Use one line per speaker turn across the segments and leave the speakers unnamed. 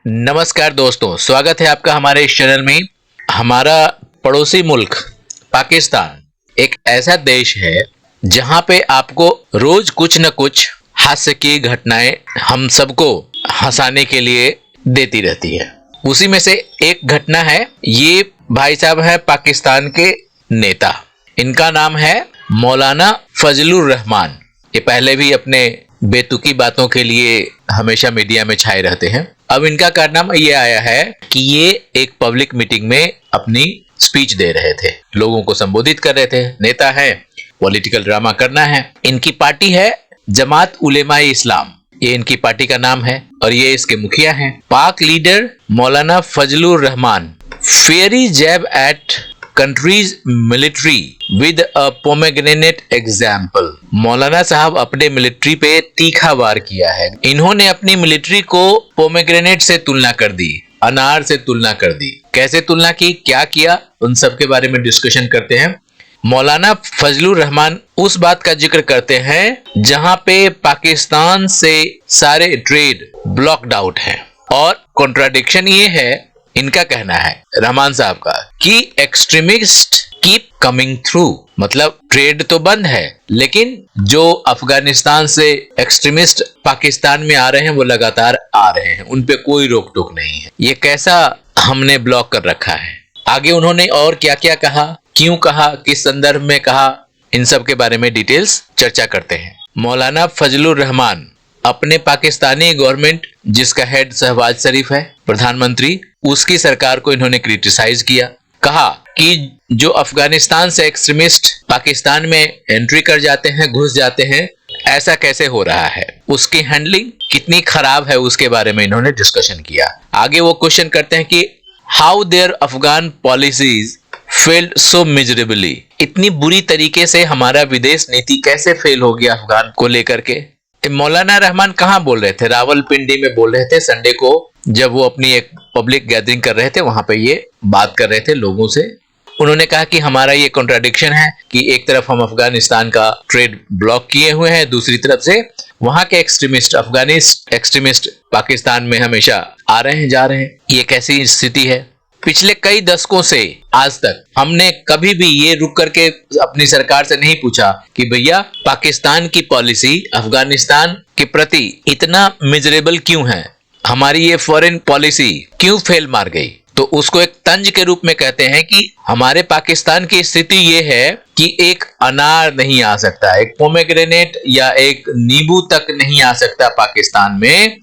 नमस्कार दोस्तों, स्वागत है आपका हमारे इस चैनल में। हमारा पड़ोसी मुल्क पाकिस्तान एक ऐसा देश है जहां पे आपको रोज कुछ न कुछ हास्य की घटनाएं हम सबको हंसाने के लिए देती रहती है। उसी में से एक घटना है, ये भाई साहब है पाकिस्तान के नेता। इनका नाम है मौलाना फजलुर रहमान। ये पहले भी अपने बेतुकी बातों के लिए हमेशा मीडिया में छाए रहते हैं। अब इनका कारनामा ये आया है कि ये एक पब्लिक मीटिंग में अपनी स्पीच दे रहे थे, लोगों को संबोधित कर रहे थे। नेता है, पॉलिटिकल ड्रामा करना है। इनकी पार्टी है जमात उलेमाए इस्लाम, ये इनकी पार्टी का नाम है और ये इसके मुखिया हैं। Pak leader Maulana Fazlur Rahman fiery jab at countries military with a pomegranate example. Maulana साहब अपने मिलिट्री पे तीखा वार किया है। इन्होंने अपनी मिलिट्री को पोमेग्रेनेट से तुलना कर दी, अनार से तुलना कर दी। कैसे तुलना की, क्या किया, उन सब के बारे में डिस्कशन करते हैं। मौलाना फजलुर रहमान उस बात का जिक्र करते हैं जहां पे पाकिस्तान से सारे ट्रेड ब्लॉक्ड आउट हैं और कॉन्ट्राडिक्शन ये है, इनका कहना है रहमान साहब का, कि एक्सट्रीमिस्ट कीप कमिंग थ्रू। मतलब ट्रेड तो बंद है लेकिन जो अफगानिस्तान से एक्सट्रीमिस्ट पाकिस्तान में आ रहे हैं वो लगातार आ रहे हैं, उन पे कोई रोक टोक नहीं है। ये कैसा हमने ब्लॉक कर रखा है। आगे उन्होंने और क्या क्या कहा, क्यों कहा, किस संदर्भ में कहा, इन सब के बारे में डिटेल्स चर्चा करते हैं। मौलाना फजलुर रहमान अपने पाकिस्तानी गवर्नमेंट, जिसका हेड शहबाज शरीफ है प्रधानमंत्री, उसकी सरकार को इन्होंने क्रिटिसाइज किया। कहा कि जो अफगानिस्तान से एक्सट्रीमिस्ट पाकिस्तान में एंट्री कर जाते हैं, घुस जाते हैं, ऐसा कैसे हो रहा है, उसकी हैंडलिंग कितनी खराब है, उसके बारे में इन्होंने डिस्कशन किया। आगे वो क्वेश्चन करते हैं कि how their Afghan policies failed so miserably. इतनी बुरी तरीके से हमारा विदेश नीति कैसे फेल हो गया अफगान को लेकर के। मौलाना रहमान कहाँ बोल रहे थे, रावलपिंडी में बोल रहे थे संडे को, जब वो अपनी एक पब्लिक गैदरिंग कर रहे थे, वहां पे ये बात कर रहे थे लोगों से। उन्होंने कहा कि हमारा ये कॉन्ट्राडिक्शन है कि एक तरफ हम अफगानिस्तान का ट्रेड ब्लॉक किए हुए हैं, दूसरी तरफ से वहां के एक्सट्रीमिस्ट, अफगानिस्ट एक्सट्रीमिस्ट पाकिस्तान में हमेशा आ रहे हैं, जा रहे हैं। ये कैसी स्थिति है। पिछले कई दशकों से आज तक हमने कभी भी ये रुक करके अपनी सरकार से नहीं पूछा कि भैया पाकिस्तान की पॉलिसी अफगानिस्तान के प्रति इतना मिजरेबल क्यों है, हमारी ये फॉरेन पॉलिसी क्यों फेल मार गई। तो उसको एक तंज के रूप में कहते हैं कि हमारे पाकिस्तान की स्थिति ये है कि एक अनार नहीं आ सकता, एक पोमेग्रेनेट या एक नींबू तक नहीं आ सकता पाकिस्तान में।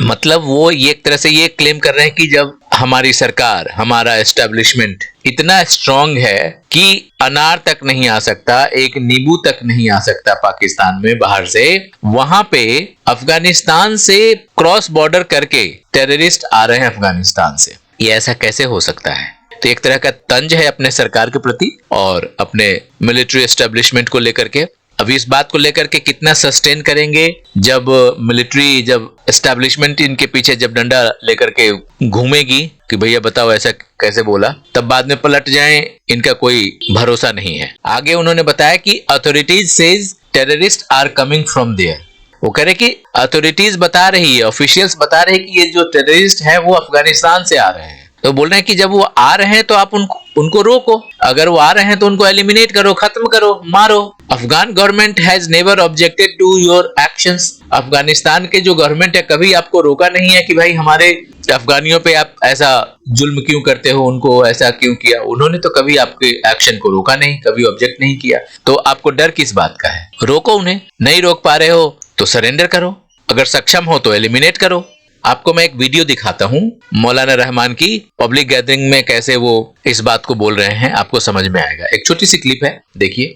मतलब वो ये एक तरह से ये क्लेम कर रहे हैं कि जब हमारी सरकार, हमारा एस्टेब्लिशमेंट इतना स्ट्रांग है कि अनार तक नहीं आ सकता, एक नींबू तक नहीं आ सकता पाकिस्तान में बाहर से, वहां पे अफगानिस्तान से क्रॉस बॉर्डर करके टेररिस्ट आ रहे हैं अफगानिस्तान से। ये ऐसा कैसे हो सकता है। तो एक तरह का तंज है अपने सरकार के प्रति और अपने मिलिट्री एस्टेब्लिशमेंट को लेकर के। अभी इस बात को लेकर के कितना सस्टेन करेंगे, जब मिलिट्री, जब एस्टेब्लिशमेंट इनके पीछे जब डंडा लेकर के घूमेगी कि भैया बताओ ऐसा कैसे बोला, तब बाद में पलट जाएं, इनका कोई भरोसा नहीं है। आगे उन्होंने बताया कि authorities says terrorist are coming from there. वो कह रहे कि अथॉरिटीज बता रही है, ऑफिशियल्स बता रहे हैं कि ये जो टेररिस्ट है वो अफगानिस्तान से आ रहे हैं। तो बोल रहे हैं कि जब वो आ रहे हैं तो आप उनको रोको, अगर वो आ रहे हैं तो उनको एलिमिनेट करो, खत्म करो, मारो। Afghan government has never objected to your actions. Afghanistan के जो गवर्नमेंट है कभी आपको रोका नहीं है कि भाई हमारे अफगानियों पे आप ऐसा जुल्म क्यों करते हो, उनको ऐसा क्यों किया। उन्होंने तो कभी आपके एक्शन को रोका नहीं, कभी ऑब्जेक्ट नहीं किया। तो आपको डर किस बात का है, रोको उन्हें। नहीं रोक पा रहे हो तो सरेंडर करो, अगर सक्षम हो तो एलिमिनेट करो। आपको मैं एक वीडियो दिखाता हूं मौलाना रहमान की, पब्लिक गैदरिंग में कैसे वो इस बात को बोल रहे हैं, आपको समझ में आएगा। एक छोटी सी क्लिप है, देखिए।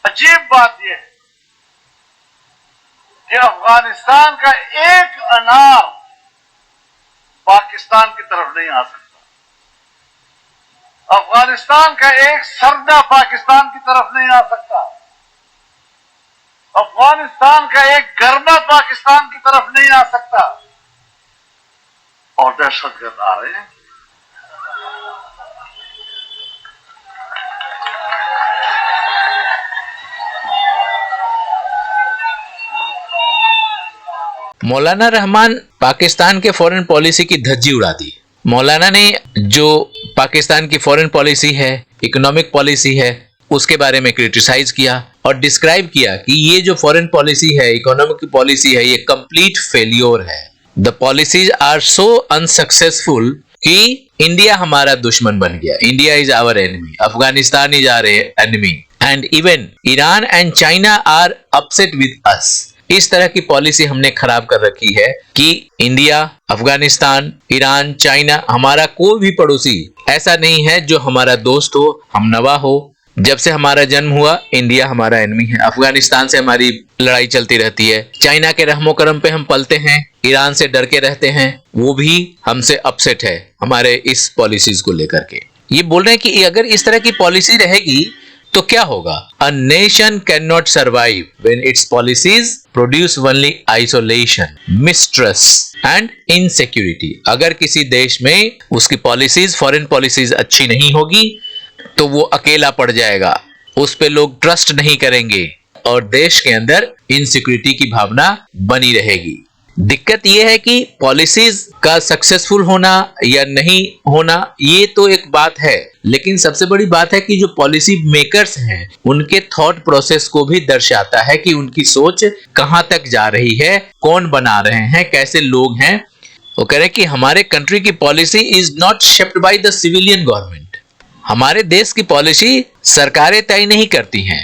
अजीब बात यह है कि अफगानिस्तान का एक अनार पाकिस्तान की तरफ नहीं आ सकता, अफगानिस्तान का एक सरदा पाकिस्तान की तरफ नहीं आ सकता, अफगानिस्तान का एक गरमा पाकिस्तान की तरफ नहीं आ सकता, और दहशतगर्द आ रहे हैं।
मौलाना रहमान पाकिस्तान के फॉरेन पॉलिसी की धज्जी उड़ा दी। मौलाना ने जो पाकिस्तान की फॉरेन पॉलिसी है, इकोनॉमिक पॉलिसी है, उसके बारे में क्रिटिसाइज किया और डिस्क्राइब किया कि ये जो फॉरेन पॉलिसी है, इकोनॉमिक पॉलिसी है, ये कंप्लीट फेल्योर है। The policies are so unsuccessful कि इंडिया हमारा दुश्मन बन गया। India is our enemy, Afghanistan is our enemy and even Iran and China are upset with us. इस तरह की पॉलिसी हमने खराब कर रखी है कि इंडिया, अफगानिस्तान, ईरान, चाइना, हमारा कोई भी पड़ोसी ऐसा नहीं है जो हमारा दोस्त हो, हमनवा हो। जब से हमारा जन्म हुआ इंडिया हमारा एनिमी है। अफगानिस्तान से हमारी लड़ाई चलती रहती है, चाइना के रहमो करम पे हम पलते हैं, ईरान से डर के रहते हैं, वो भी हमसे अपसेट है हमारे इस पॉलिसीज को लेकर के। ये बोल रहे हैं कि अगर इस तरह की पॉलिसी रहेगी तो क्या होगा? A nation can not survive when it's policies produce only isolation, mistrust and insecurity. अगर किसी देश में उसकी पॉलिसीज, फॉरेन पॉलिसीज अच्छी नहीं होगी तो वो अकेला पड़ जाएगा, उस पे लोग ट्रस्ट नहीं करेंगे और देश के अंदर इनसिक्योरिटी की भावना बनी रहेगी। दिक्कत यह है कि पॉलिसीज का सक्सेसफुल होना या नहीं होना ये तो एक बात है, लेकिन सबसे बड़ी बात है कि जो पॉलिसी मेकर्स हैं उनके थॉट प्रोसेस को भी दर्शाता है कि उनकी सोच कहां तक जा रही है, कौन बना रहे हैं, कैसे लोग हैं। वो कह रहे हैं कि हमारे कंट्री की policy is not shaped by the civilian government. हमारे देश की पॉलिसी सरकारें तय नहीं करती हैं,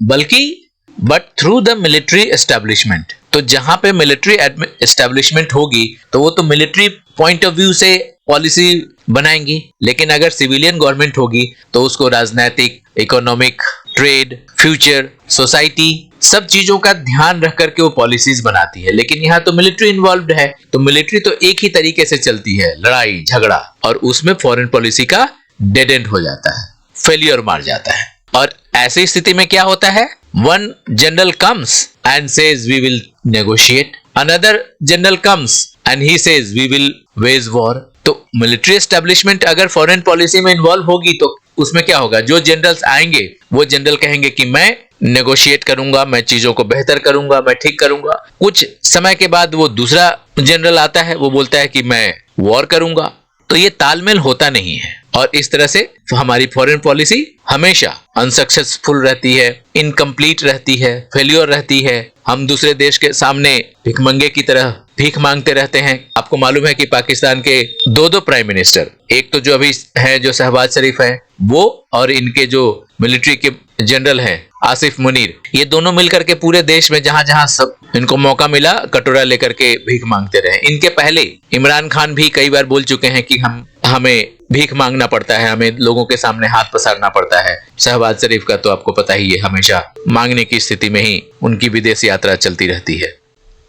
बल्कि but through the military establishment. तो जहां पे मिलिट्री एस्टेब्लिशमेंट होगी तो वो तो मिलिट्री पॉइंट ऑफ व्यू से पॉलिसी बनाएंगी, लेकिन अगर सिविलियन गवर्नमेंट होगी तो उसको राजनीतिक, इकोनॉमिक, ट्रेड, फ्यूचर, सोसाइटी, सब चीजों का ध्यान रख करके वो पॉलिसीज बनाती है। लेकिन यहाँ तो मिलिट्री इन्वॉल्व्ड है, तो मिलिट्री तो एक ही तरीके से चलती है, लड़ाई झगड़ा, और उसमें फॉरेन पॉलिसी का डेड एंड हो जाता है, फेलियर मार जाता है। और ऐसी स्थिति में क्या होता है? One general comes and says we will negotiate. Another general comes and he says we will wage war. तो मिलिट्री एस्टेब्लिशमेंट अगर फॉरेन पॉलिसी में इन्वॉल्व होगी तो उसमें क्या होगा? जो जनरल्स आएंगे वो जनरल कहेंगे कि मैं नेगोशिएट करूंगा, मैं चीजों को बेहतर करूंगा, मैं ठीक करूंगा। कुछ समय के बाद वो दूसरा जनरल आता है, वो बोलता है कि मैं वॉर करूंगा। तो ये तालमेल होता नहीं है और इस तरह से हमारी फॉरेन पॉलिसी हमेशा अनसक्सेसफुल रहती है, इनकम्प्लीट रहती है, फेल्योर रहती है। हम दूसरे देश के सामने भिखमंगे की तरह भीख मांगते रहते हैं। आपको मालूम है कि पाकिस्तान के दो प्राइम मिनिस्टर, एक तो जो अभी है जो शहबाज शरीफ है वो, और इनके जो मिलिट्री के जनरल हैं आसिफ मुनीर, ये दोनों मिलकर के पूरे देश में जहां जहां सब इनको मौका मिला कटोरा लेकर के भीख मांगते रहे। इनके पहले इमरान खान भी कई बार बोल चुके हैं कि हमें भीख मांगना पड़ता है, हमें लोगों के सामने हाथ पसारना पड़ता है। शहबाज शरीफ का तो आपको पता ही है, हमेशा मांगने की स्थिति में ही उनकी विदेश यात्रा चलती रहती है।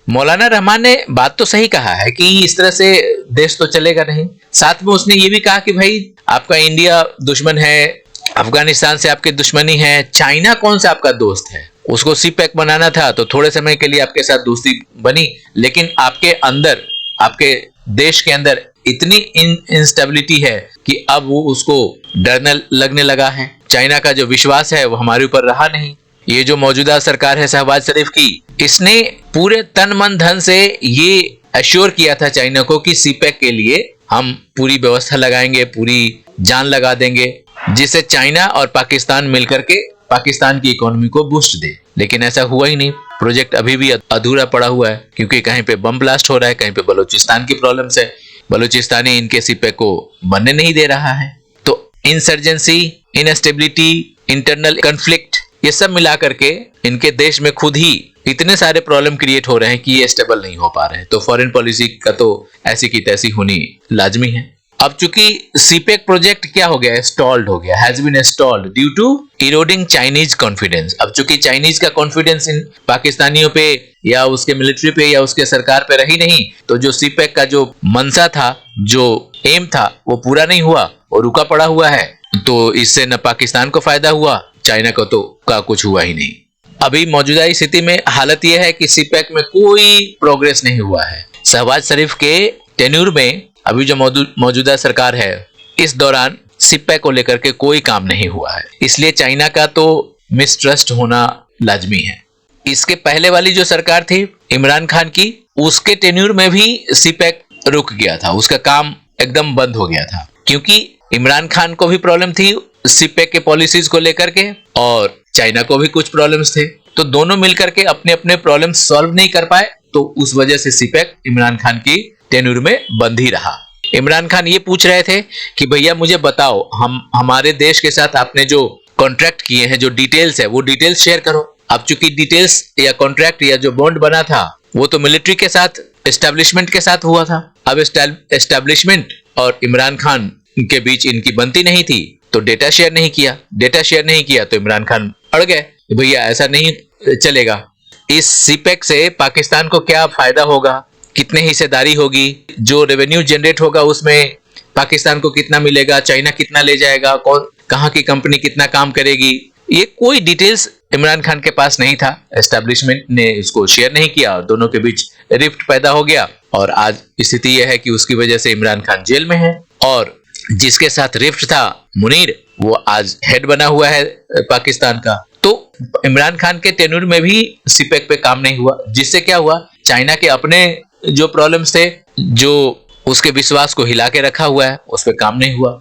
मौलाना रहमान ने बात तो सही कहा है कि इस तरह से देश तो चलेगा नहीं। साथ में उसने ये भी कहा कि भाई आपका इंडिया दुश्मन है, अफगानिस्तान से आपकी दुश्मनी है, चाइना कौन सा आपका दोस्त है? उसको सीपैक बनाना था तो थोड़े समय के लिए आपके साथ दोस्ती बनी, लेकिन आपके अंदर, आपके देश के अंदर इतनी इंस्टेबिलिटी है कि अब वो उसको डरने लगने लगा है। चाइना का जो विश्वास है वो हमारे ऊपर रहा नहीं। ये जो मौजूदा सरकार है शहबाज शरीफ की, इसने पूरे तन मन धन से ये एश्योर किया था चाइना को कि सीपैक के लिए हम पूरी व्यवस्था लगाएंगे, पूरी जान लगा देंगे, जिससे चाइना और पाकिस्तान मिलकर के पाकिस्तान की इकोनॉमी को बूस्ट दे। लेकिन ऐसा हुआ ही नहीं। प्रोजेक्ट अभी भी अधूरा पड़ा हुआ है क्योंकि कहीं पे बम ब्लास्ट हो रहा है, कहीं पे बलूचिस्तान की प्रॉब्लम्स है, बलूचिस्तानी इनके सीपैक को बनने नहीं दे रहा है। तो इंसर्जेंसी, इनस्टेबिलिटी, इंटरनल कॉन्फ्लिक्ट, ये सब मिला करके इनके देश में खुद ही इतने सारे प्रॉब्लम क्रिएट हो रहे हैं कि ये स्टेबल नहीं हो पा रहे हैं। तो फॉरेन पॉलिसी का तो ऐसी की तैसी होनी लाजमी है। अब चूंकि सीपैक प्रोजेक्ट क्या हो गया है, स्टॉल्ड हो गया, has been stalled due to eroding Chinese confidence. अब चूंकि चाइनीज का कॉन्फिडेंस इन पाकिस्तानियों पे या उसके मिलिट्री पे या उसके सरकार पे रही नहीं, तो जो सीपैक का जो मंशा था, जो एम था, वो पूरा नहीं हुआ, वो रुका पड़ा हुआ है। तो इससे न पाकिस्तान को फायदा हुआ, चाइना को तो कुछ हुआ ही नहीं। अभी मौजूदा स्थिति में हालत यह है कि सीपैक में कोई प्रोग्रेस नहीं हुआ है। शहबाज शरीफ के टेन्यूर में अभी जो मौजूदा सरकार है, इस दौरान सीपैक को लेकर के कोई काम नहीं हुआ है। इसलिए चाइना का तो मिसट्रस्ट होना लाजमी है। इसके पहले वाली जो सरकार थी इमरान खान की, उसके टेन्यूर में भी सीपैक रुक गया था, उसका काम एकदम बंद हो गया था, क्योंकि इमरान खान को भी प्रॉब्लम थी सीपैक के पॉलिसीज को लेकर के और चाइना को भी कुछ प्रॉब्लम्स थे। तो दोनों मिलकर के अपने अपने प्रॉब्लम्स सॉल्व नहीं कर पाए, तो उस वजह से सीपैक इमरान खान की टेन्यूर में बंद ही रहा। इमरान खान ये पूछ रहे थे कि भैया मुझे बताओ, हमारे देश के साथ आपने जो कॉन्ट्रैक्ट किए हैं, जो डिटेल्स है वो डिटेल्स शेयर करो। अब चूंकि डिटेल्स या कॉन्ट्रैक्ट या जो बॉन्ड बना था वो तो मिलिट्री के साथ, एस्टेब्लिशमेंट के साथ हुआ था। अब एस्टेब्लिशमेंट और इमरान खान के बीच इनकी बनती नहीं थी, तो डेटा शेयर नहीं किया। डेटा शेयर नहीं किया तो इमरान खान अड़ गए, भैया ऐसा नहीं चलेगा। इस सीपैक से पाकिस्तान को क्या फायदा होगा, कितने हिस्सेदारी होगी, जो रेवेन्यू जनरेट होगा उसमें पाकिस्तान को कितना मिलेगा, चाइना कितना ले जाएगा, कौन कहाँ की कंपनी कितना काम करेगी, ये कोई डिटेल्स इमरान खान के पास नहीं था। एस्टेब्लिशमेंट ने इसको शेयर नहीं किया और दोनों के बीच रिफ्ट पैदा हो गया और आज स्थिति यह है कि उसकी वजह से इमरान खान जेल में है और जिसके साथ रिफ्ट था मुनीर, वो आज हेड बना हुआ है पाकिस्तान का। तो इमरान खान के टेन्यूर में भी सीपैक पे काम नहीं हुआ, जिससे क्या हुआ, चाइना के अपने जो प्रॉब्लम्स थे, जो उसके विश्वास को हिला के रखा हुआ है, उस पर काम नहीं हुआ।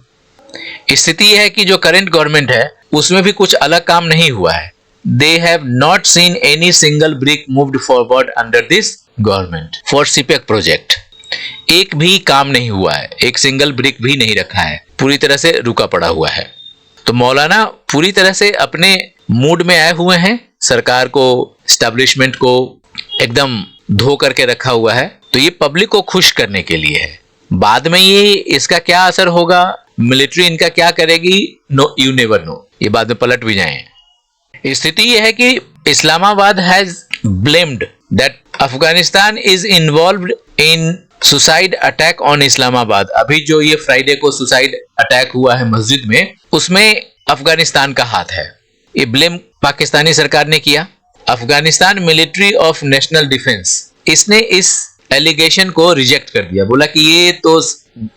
स्थिति यह है कि जो करंट गवर्नमेंट है उसमें भी कुछ अलग काम नहीं हुआ है। They have not seen any single brick moved forward under this government for CPEC project. एक भी काम नहीं हुआ है, एक सिंगल ब्रिक भी नहीं रखा है, पूरी तरह से रुका पड़ा हुआ है। तो मौलाना पूरी तरह से अपने मूड में आए हुए हैं, सरकार को, एस्टेब्लिशमेंट को एकदम धो करके रखा हुआ है। तो ये पब्लिक को खुश करने के लिए है। बाद में ये इसका क्या असर होगा, मिलिट्री इनका क्या करेगी, नो यू नेवर नो, ये बाद में पलट भी जाए। स्थिति यह है कि Islamabad has blamed that Afghanistan is involved in suicide attack on Islamabad. अभी जो ये फ्राइडे को सुसाइड अटैक हुआ है मस्जिद में, उसमें अफगानिस्तान का हाथ है, ये ब्लेम पाकिस्तानी सरकार ने किया। Afghanistan military of national defence, इसने इस एलिगेशन को रिजेक्ट कर दिया, बोला कि ये तो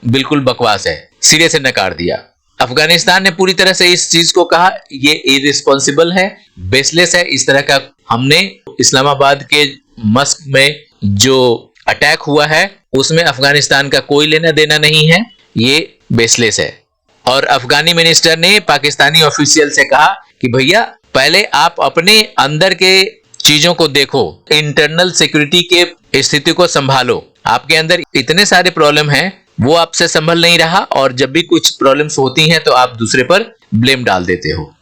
बिल्कुल बकवास है, सिरे से नकार दिया। अफगानिस्तान ने पूरी तरह से इस चीज को कहा ये इररिस्पॉन्सिबल है, बेसलेस है। इस तरह का हमने इस्लामाबाद के मस्क में जो अटैक हुआ है उसमें अफगानिस्तान का कोई लेना देना नहीं है, ये बेसलेस है। और अफगानी मिनिस्टर ने पाकिस्तानी ऑफिशियल से कहा कि भैया पहले आप अपने अंदर के चीजों को देखो, इंटरनल सिक्योरिटी के स्थिति को संभालो। आपके अंदर इतने सारे प्रॉब्लम हैं, वो आपसे संभल नहीं रहा और जब भी कुछ प्रॉब्लम्स होती हैं तो आप दूसरे पर ब्लेम डाल देते हो।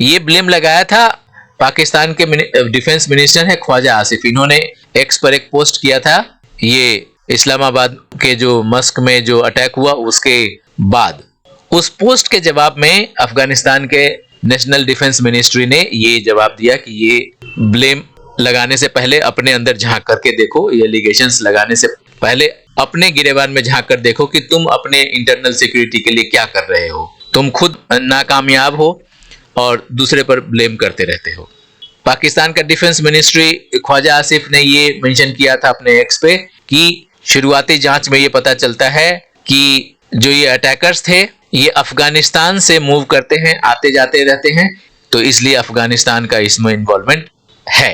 ये ब्लेम लगाया था पाकिस्तान के डिफेंस मिनिस्टर है ख्वाजा आसिफ। इन्होंने एक्स पर एक पोस्ट किया था, ये इस्लामाबाद के जो मस्क में जो अटैक हुआ उसके बाद। उस पोस्ट के जवाब में अफगानिस्तान के नेशनल डिफेंस मिनिस्ट्री ने ये जवाब दिया कि ये ब्लेम लगाने से पहले अपने अंदर झांक करके देखो, ये एलिगेशंस लगाने से पहले अपने गिरेबान में झांक कर देखो कि तुम अपने इंटरनल सिक्योरिटी के लिए क्या कर रहे हो। तुम खुद नाकामयाब हो और दूसरे पर ब्लेम करते रहते हो। पाकिस्तान का डिफेंस मिनिस्ट्री ख्वाजा आसिफ ने ये मेंशन किया था अपने एक्स पे कि शुरुआती जांच में ये पता चलता है कि जो ये अटैकर्स थे ये अफगानिस्तान से मूव करते हैं, आते जाते रहते हैं, तो इसलिए अफगानिस्तान का इसमें इन्वॉल्वमेंट है।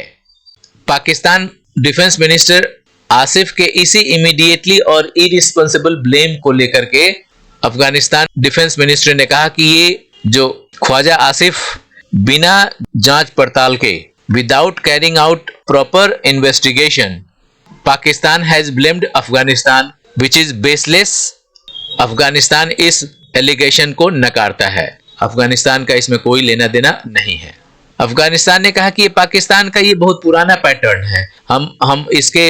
पाकिस्तान डिफेंस मिनिस्टर आसिफ के इसी इमीडिएटली और इरिस्पॉन्सिबल ब्लेम को लेकर के अफगानिस्तान डिफेंस मिनिस्टर ने कहा कि ये जो ख्वाजा आसिफ बिना जांच पड़ताल के, without carrying out proper investigation, Pakistan has blamed Afghanistan which is baseless. Afghanistan इस एलिगेशन को नकारता है, अफगानिस्तान का इसमें कोई लेना देना नहीं है। अफगानिस्तान ने कहा कि ये पाकिस्तान का ये बहुत पुराना पैटर्न है, हम इसके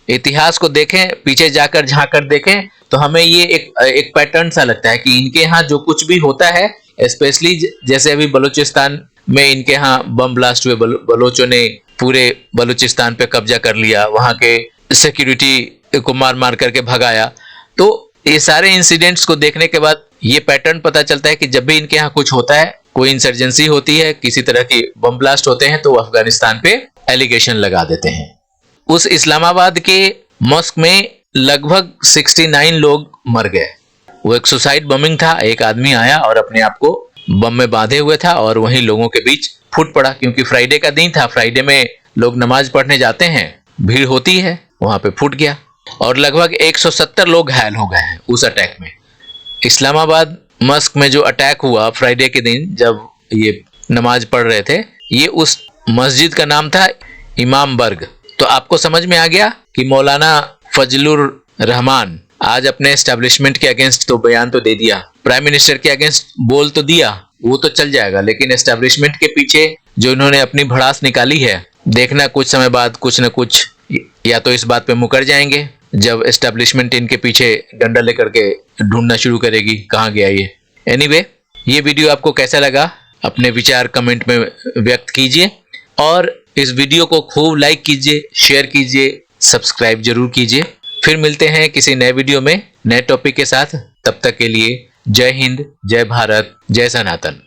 इतिहास को देखें, पीछे जाकर झांक कर देखें तो हमें ये एक पैटर्न सा लगता है कि इनके यहाँ जो कुछ भी होता है, स्पेशली जैसे अभी बलूचिस्तान में इनके यहाँ बम ब्लास्ट हुए, बलोचों ने पूरे बलूचिस्तान पे कब्जा कर लिया, वहां के सिक्योरिटी को मार मार करके भगाया। तो ये सारे इंसिडेंट्स को देखने के बाद ये पैटर्न पता चलता है कि जब भी इनके यहाँ कुछ होता है, कोई इंसर्जेंसी होती है, किसी तरह की बम ब्लास्ट होते हैं, तो वो अफगानिस्तान पे एलिगेशन लगा देते हैं। उस इस्लामाबाद के मॉस्क में लगभग 69 लोग मर गए। वो एक सुसाइड बमिंग था, एक आदमी आया और अपने आप को बम में बांधे हुए था और वहीं लोगों के बीच फूट पड़ा, क्योंकि फ्राइडे का दिन था, फ्राइडे में लोग नमाज पढ़ने जाते हैं, भीड़ होती है, वहां पे फूट गया और लगभग 170 लोग घायल हो गए हैं उस अटैक में। इस्लामाबाद मस्क में जो अटैक हुआ फ्राइडे के दिन जब ये नमाज पढ़ रहे थे, ये उस मस्जिद का नाम था इमाम बर्ग। तो आपको समझ में आ गया कि मौलाना फजलुर रहमान आज अपने एस्टेब्लिशमेंट के अगेंस्ट तो बयान तो दे दिया, प्राइम मिनिस्टर के अगेंस्ट बोल तो दिया, वो तो चल जाएगा, लेकिन एस्टेब्लिशमेंट के पीछे जो इन्होंने अपनी भड़ास निकाली है, देखना कुछ समय बाद कुछ न कुछ या तो इस बात पे मुकर जाएंगे जब एस्टेब्लिशमेंट इनके पीछे डंडा लेकर के ढूंढना शुरू करेगी कहाँ गया ये। एनीवे, ये वीडियो आपको कैसा लगा अपने विचार कमेंट में व्यक्त कीजिए और इस वीडियो को खूब लाइक कीजिए, शेयर कीजिए, सब्सक्राइब जरूर कीजिए। फिर मिलते हैं किसी नए वीडियो में नए टॉपिक के साथ। तब तक के लिए जय हिंद, जय भारत, जय सनातन।